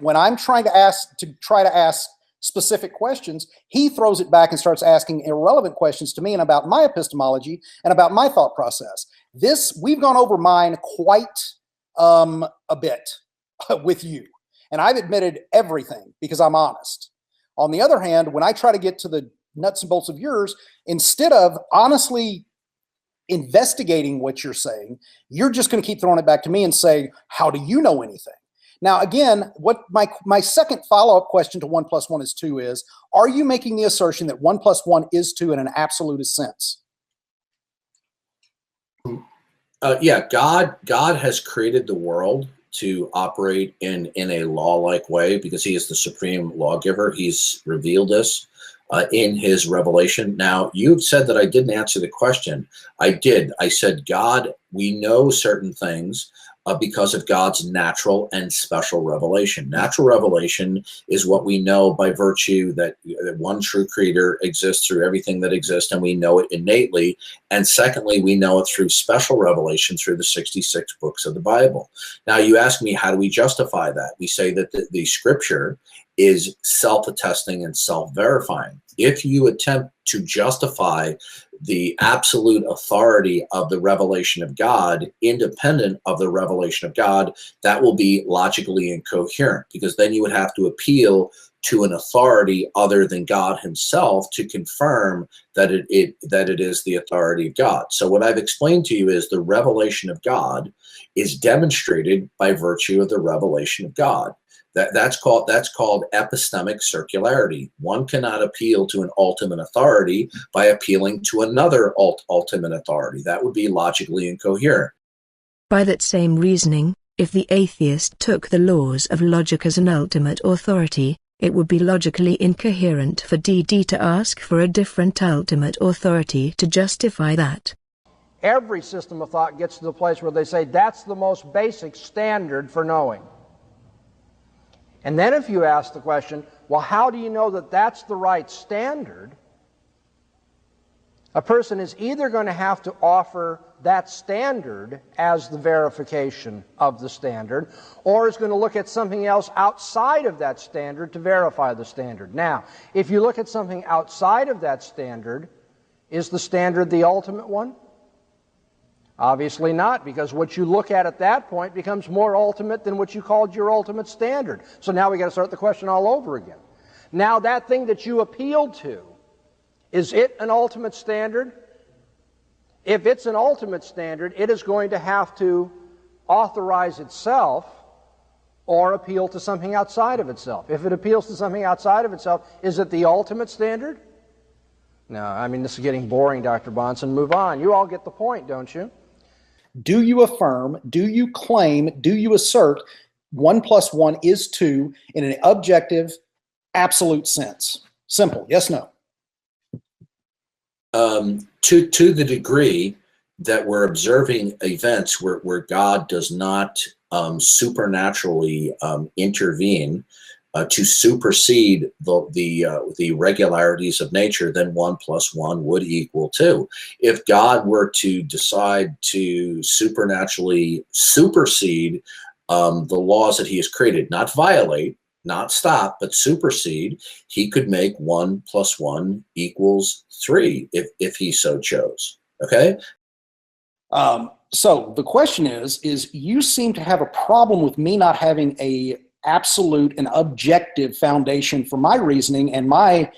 when I'm trying to ask specific questions, he throws it back and starts asking irrelevant questions to me and about my epistemology and about my thought process. We've gone over mine quite a bit with you, and I've admitted everything because I'm honest. On the other hand, when I try to get to the nuts and bolts of yours, instead of honestly investigating what you're saying, you're just going to keep throwing it back to me and saying, how do you know anything? Now, again, what my second follow-up question to 1 + 1 is 2 is, are you making the assertion that 1 + 1 is 2 in an absolutist sense? Yeah, God has created the world to operate in a law-like way because he is the supreme lawgiver. He's revealed this in his revelation. Now, you've said that I didn't answer the question. I did. I said, God, we know certain things because of God's natural and special revelation. Natural revelation is what we know by virtue that one true creator exists through everything that exists, and we know it innately. And secondly, we know it through special revelation through the 66 books of the Bible. Now, you ask me, how do we justify that? We say that the scripture is self-attesting and self-verifying. If you attempt to justify the absolute authority of the revelation of God, independent of the revelation of God, that will be logically incoherent, because then you would have to appeal to an authority other than God himself to confirm that it is the authority of God. So what I've explained to you is the revelation of God is demonstrated by virtue of the revelation of God. That's called epistemic circularity. One cannot appeal to an ultimate authority by appealing to another ultimate authority. That would be logically incoherent. By that same reasoning, if the atheist took the laws of logic as an ultimate authority, it would be logically incoherent for DD to ask for a different ultimate authority to justify that. Every system of thought gets to the place where they say that's the most basic standard for knowing. And then if you ask the question, well, how do you know that that's the right standard? A person is either going to have to offer that standard as the verification of the standard, or is going to look at something else outside of that standard to verify the standard. Now, if you look at something outside of that standard, is the standard the ultimate one? Obviously not, because what you look at that point becomes more ultimate than what you called your ultimate standard. So now we got to start the question all over again. Now that thing that you appealed to, is it an ultimate standard? If it's an ultimate standard, it is going to have to authorize itself or appeal to something outside of itself. If it appeals to something outside of itself, is it the ultimate standard? No, I mean, this is getting boring, Dr. Bonson. Move on. You all get the point, don't you? Do you affirm, do you claim, do you assert 1 + 1 is 2 in an objective, absolute sense? Simple, yes, no. To the degree that we're observing events where God does not supernaturally intervene to supersede the regularities of nature, then 1 + 1 would equal 2. If God were to decide to supernaturally supersede the laws that he has created, not violate, not stop, but supersede, he could make 1 + 1 equals 3 if he so chose. Okay? So the question is you seem to have a problem with me not having a absolute and objective foundation for my reasoning and my,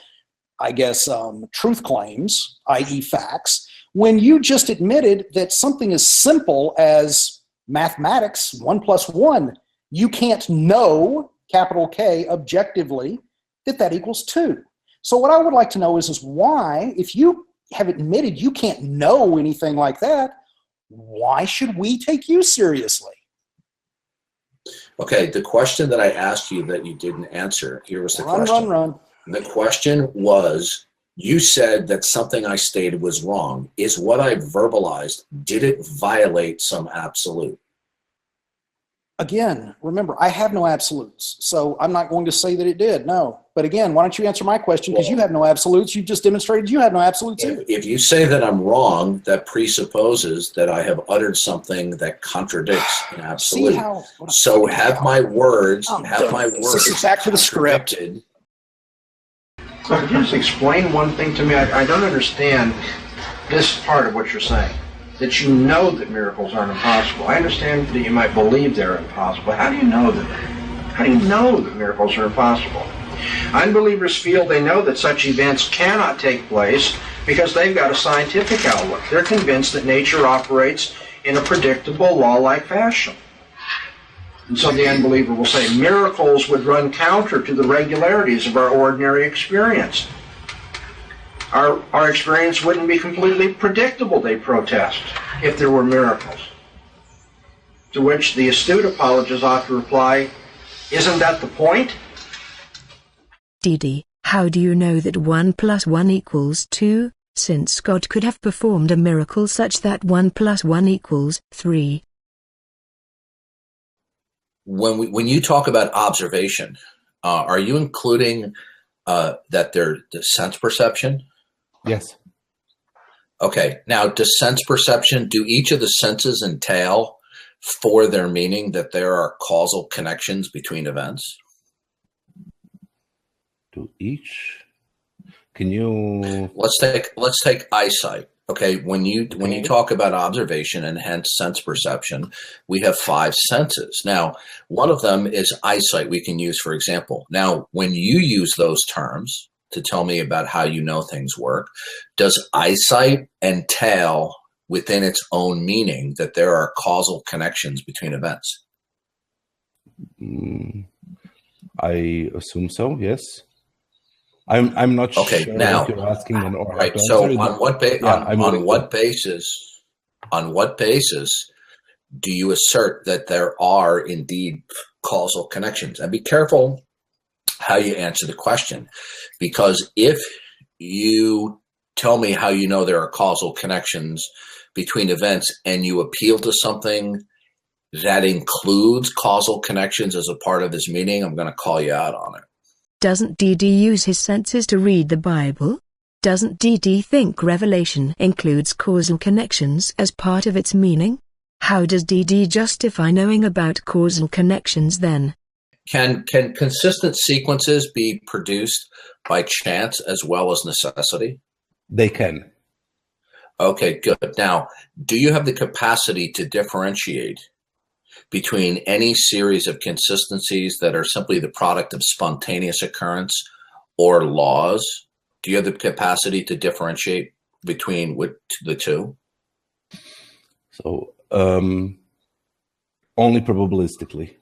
I guess, truth claims, i.e. facts, when you just admitted that something as simple as mathematics, 1 + 1, you can't know, capital K, objectively, that equals 2. So what I would like to know is why, if you have admitted you can't know anything like that, why should we take you seriously? Okay, the question that I asked you that you didn't answer, here was the question. Run. The question was, you said that something I stated was wrong. Is what I verbalized, did it violate some absolute? Again, remember, I have no absolutes, so I'm not going to say that it did. No. But again, why don't you answer my question? Because you have no absolutes. You just demonstrated you have no absolutes either. If you say that I'm wrong, that presupposes that I have uttered something that contradicts an absolute. So have my words. This is back to the script. So could you just explain one thing to me? I don't understand this part of what you're saying. That you know that miracles aren't impossible. I understand that you might believe they're impossible. How do you know that? How do you know that miracles are impossible? Unbelievers feel they know that such events cannot take place because they've got a scientific outlook. They're convinced that nature operates in a predictable, law-like fashion. And so the unbeliever will say miracles would run counter to the regularities of our ordinary experience. Our experience wouldn't be completely predictable, they protest, if there were miracles. To which the astute apologist ought to reply, isn't that the point? DD, how do you know that 1 + 1 = 2, since God could have performed a miracle such that 1 + 1 = 3? When you talk about observation, are you including that they're the sense perception? Yes. Okay. Now, does sense perception, do each of the senses entail for their meaning that there are causal connections between events? To each? Can you? Let's take eyesight. Okay. When you talk about observation and hence sense perception, we have 5 senses. Now, one of them is eyesight we can use, for example. Now, when you use those terms to tell me about how you know things work, does eyesight entail within its own meaning that there are causal connections between events? I assume so, yes. I'm not sure now, if you're asking an or right. So on what basis do you assert that there are indeed causal connections? And be careful how you answer the question, because if you tell me how you know there are causal connections between events and you appeal to something that includes causal connections as a part of his meaning, I'm going to call you out on it. Doesn't DD use his senses to read the Bible? Doesn't DD think Revelation includes causal connections as part of its meaning? How does DD justify knowing about causal connections then? Can consistent sequences be produced by chance as well as necessity? They can. Okay, good. Now, do you have the capacity to differentiate between any series of consistencies that are simply the product of spontaneous occurrence or laws? Do you have the capacity to differentiate between the two? So, only probabilistically.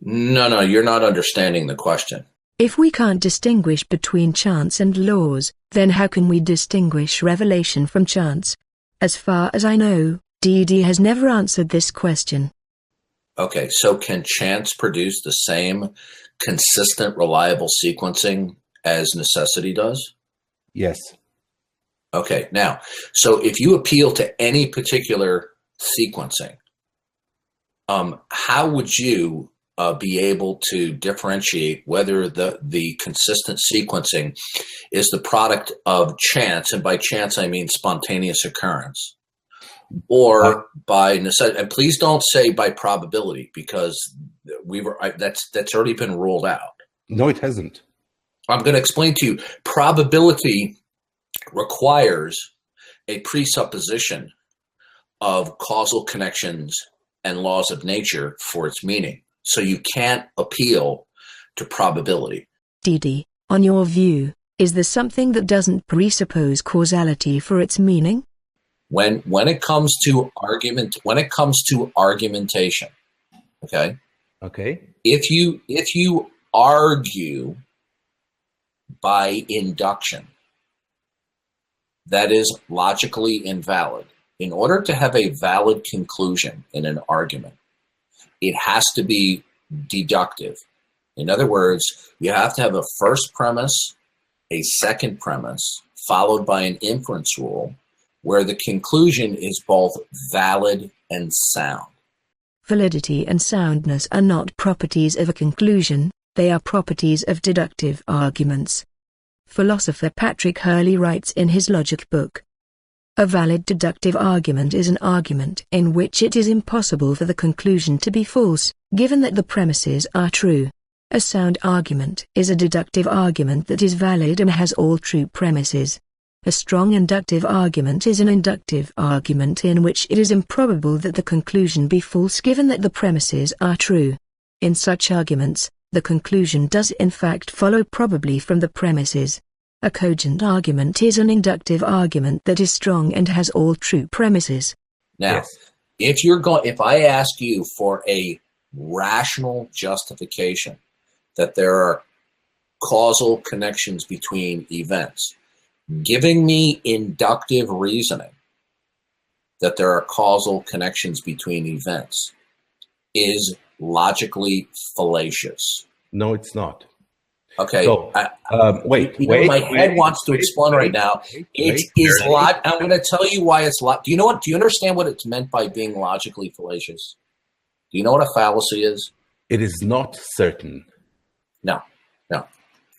No, you're not understanding the question. If we can't distinguish between chance and laws, then how can we distinguish revelation from chance? As far as I know, DD has never answered this question. Okay, so can chance produce the same consistent, reliable sequencing as necessity does? Yes. Okay, now, so if you appeal to any particular sequencing, how would you be able to differentiate whether the consistent sequencing is the product of chance, and by chance I mean spontaneous occurrence, or by necessity? And please don't say by probability, because that's already been ruled out. No, it hasn't. I'm going to explain to you. Probability requires a presupposition of causal connections and laws of nature for its meaning. So you can't appeal to probability. DD, on your view, is there something that doesn't presuppose causality for its meaning? When it comes to argumentation, okay? Okay. If you argue by induction, that is logically invalid. In order to have a valid conclusion in an argument, it has to be deductive. In other words, you have to have a first premise, a second premise, followed by an inference rule, where the conclusion is both valid and sound. Validity and soundness are not properties of a conclusion, they are properties of deductive arguments. Philosopher Patrick Hurley writes in his logic book, "A valid deductive argument is an argument in which it is impossible for the conclusion to be false, given that the premises are true. A sound argument is a deductive argument that is valid and has all true premises. A strong inductive argument is an inductive argument in which it is improbable that the conclusion be false given that the premises are true. In such arguments, the conclusion does in fact follow probably from the premises. A cogent argument is an inductive argument that is strong and has all true premises." Now, if I ask you for a rational justification that there are causal connections between events, giving me inductive reasoning that there are causal connections between events is logically fallacious. No, it's not. Okay. So, wait. My head wants to explain right now. It is I'm going to tell you why it's Do you know what? Do you understand what it's meant by being logically fallacious? Do you know what a fallacy is? It is not certain. No.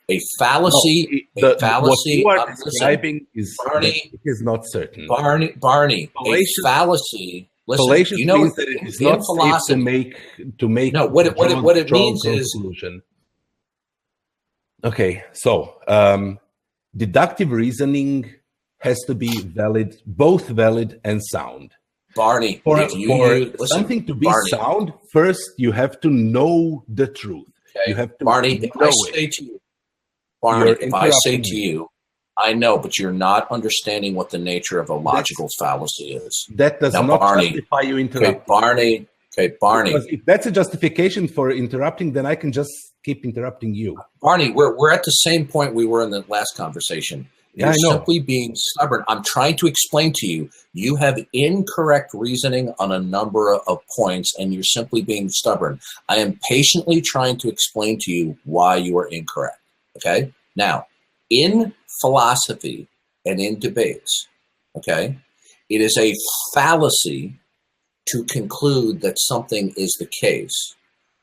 A fallacy. No, what you are listen, describing is Barney. It is not certain. Barney. A fallacy. Listen, Fallacious you know, means that it is not safe to make. No, what it means conclusion. Okay, so deductive reasoning has to be valid, both valid and sound. Barney, For listen, something to be Barney, sound, first you have to know the truth. Okay. You have to Barney, know if I say to you, Barney, if I say to you, I know, but you're not understanding what the nature of a logical fallacy is. That does Now, not Barney, justify you interrupting. Okay, Barney. Because if that's a justification for interrupting, then I can just keep interrupting you. Barney, we're at the same point we were in the last conversation. Yeah, You're I know. simply being stubborn. I'm trying to explain to you, you have incorrect reasoning on a number of points, and you're simply being stubborn. I am patiently trying to explain to you why you are incorrect. Okay? Now, in philosophy and in debates, okay, it is a fallacy to conclude that something is the case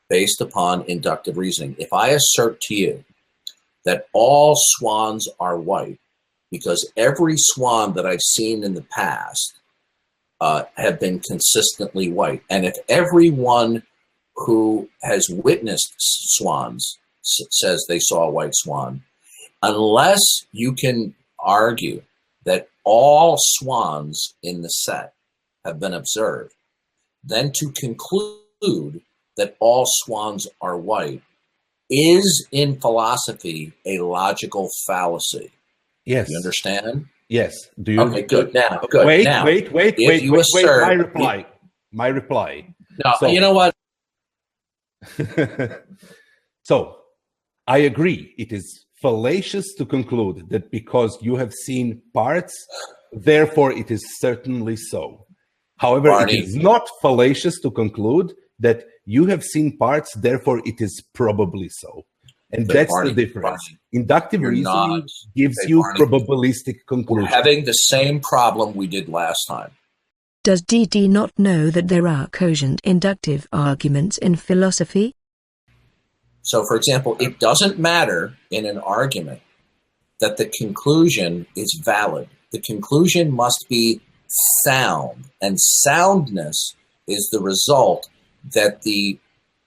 based upon inductive reasoning. If I assert to you that all swans are white because every swan that I've seen in the past have been consistently white, and if everyone who has witnessed swans says they saw a white swan, unless you can argue that all swans in the set have been observed, then to conclude that all swans are white is, in philosophy, a logical fallacy. Yes. You understand? Yes. Do you? Okay, good. Now, good. Wait, now, wait. My reply. No, So- you know what? So, I agree. It is fallacious to conclude that because you have seen parts, therefore it is certainly so. However, Barney. it is not fallacious to conclude that you have seen parts, therefore it is probably so. And But that's Barney, the difference. Barney, Inductive you're reasoning not- gives Hey, you Barney, probabilistic We're conclusions. having the same problem we did last time. Does DD not know that there are cogent inductive arguments in philosophy? So, for example, it doesn't matter in an argument that the conclusion is valid. The conclusion must be sound, and soundness is the result that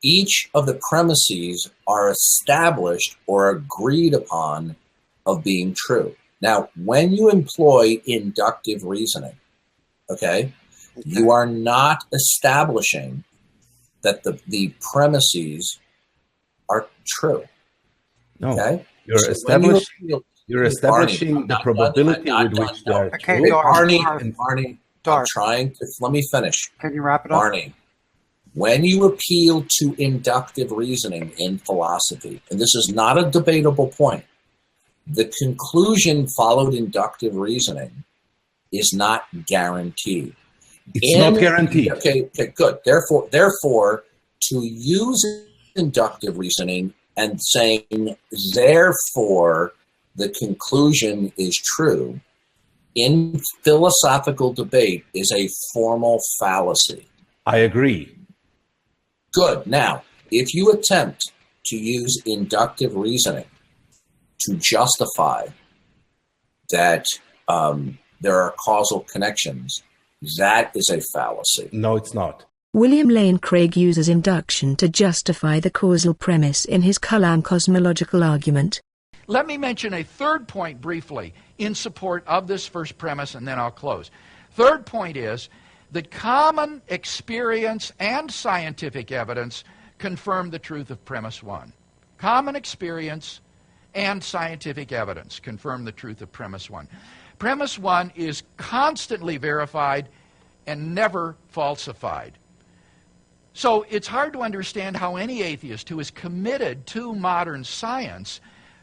each of the premises are established or agreed upon of being true. Now, when you employ inductive reasoning, okay, you are not establishing that the premises are true. No, Okay, you're So when establishing. you appeal- You're establishing Barney, the I'm probability not with done, which they no. are Okay, true. Darth, Barney, Darth, Barney, I'm Darth. trying to let me finish. Can you wrap it up? Barney, when you appeal to inductive reasoning in philosophy, and this is not a debatable point, the conclusion followed inductive reasoning is not guaranteed. It's not guaranteed. Okay, good. Therefore, to use inductive reasoning and saying, therefore, the conclusion is true, in philosophical debate is a formal fallacy. I agree. Good. Now, if you attempt to use inductive reasoning to justify that there are causal connections, that is a fallacy. No, it's not. William Lane Craig uses induction to justify the causal premise in his Kalam cosmological argument. Let me mention a third point briefly in support of this first premise, and then I'll close. Third point is that common experience and scientific evidence confirm the truth of premise one. Common experience and scientific evidence confirm the truth of premise one. Premise one is constantly verified and never falsified. So it's hard to understand how any atheist who is committed to modern science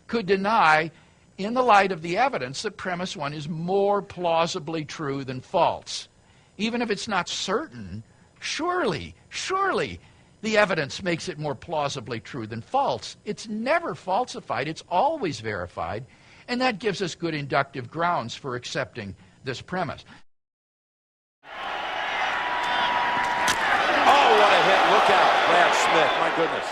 could deny, in the light of the evidence, that premise one is more plausibly true than false. Even if it's not certain, surely the evidence makes it more plausibly true than false. It's never falsified, it's always verified, and that gives us good inductive grounds for accepting this premise. Oh, what a hit. Look out. Brad Smith. My goodness.